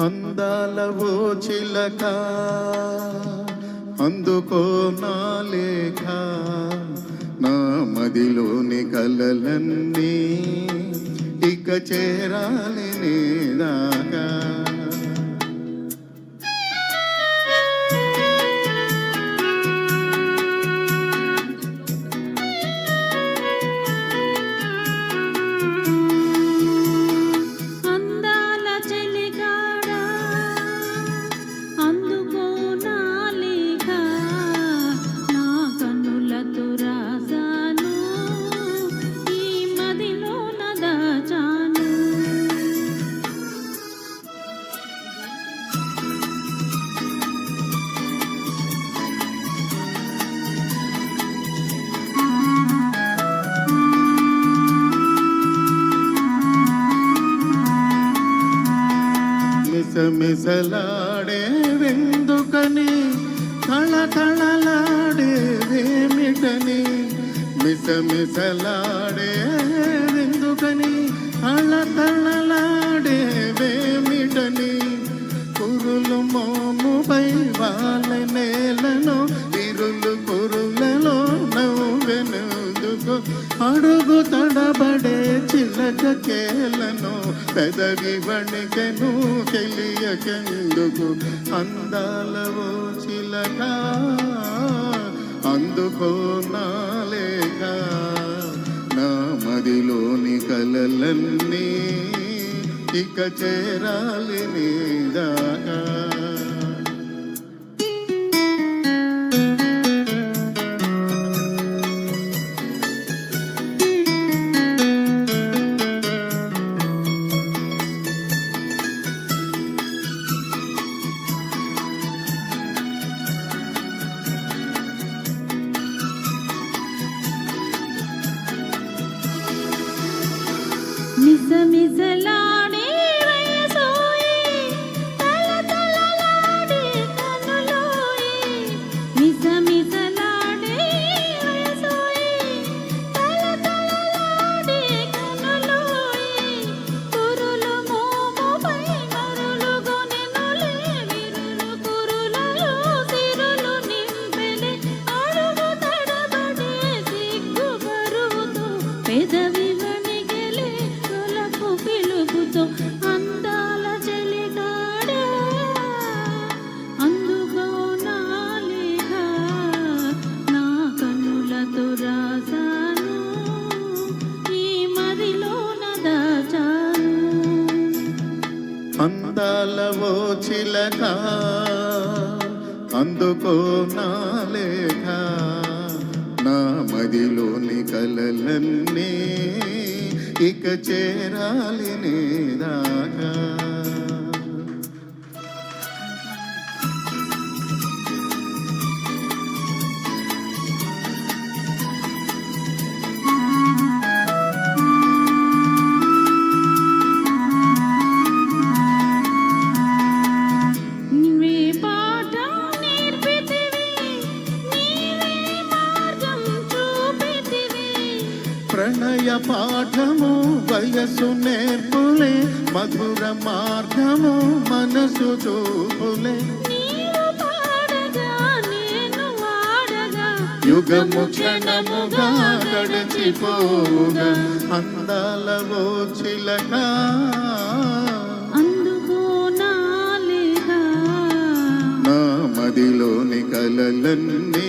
అందాల ఓ చిలక అందుకో నా లేఖ, నా మదిలోని కలలన్నీ ఇక చేరాలి నీ దాకా. మిసమిసలాడే వెందుకని, తళతళలాడే వేమిటని, మిసమిసలాడే వెందుకని, తళతళలాడే వేమిటని, కురులు మోముపై వాళ్ళ నేలను ఇరులు కురులలో నవ్వెనందుకు, అడుగు తడబడే చిలక కేలను పెదవి వణికెను తెలియకెందుకు. అందాల ఓ చిలక అందుకో నా లేఖ, నా మదిలోని కలలన్నీ ఇక చేరాలి నీ దాకా. మిసమిసలాడే వయసోయే, తళతళలాడే కనులోయే, మిసమిసలాడే వయసోయే, తళతళలాడే కనులోయే, కురులు మోముపై మరులుగొనెనులే విరులు కురులలో సిరులు నింపెలే, అడుగు తడబడే సిగ్గు బరువుతో పెదవి పిలుపుతో. అందాల చెలిగాడా అందుకో నా లేఖ, నా కన్నులతో రాసాను ఈ మదిలోన దాచాను. అందాల ఓ చిలక అందుకో నా లేఖ, నా మదిలోని కలలన్నీ ఇక చేరాలి నీ దాకా. ప్రణయ పాఠము వయసు నేర్పులే, మధుర మార్గము మనసు చూపులే, యుగము క్షణముగా గడిచిపోగా. అందాల ఓ చిలక అందుకో నా లేఖ, నా మదిలోని కలలన్నీ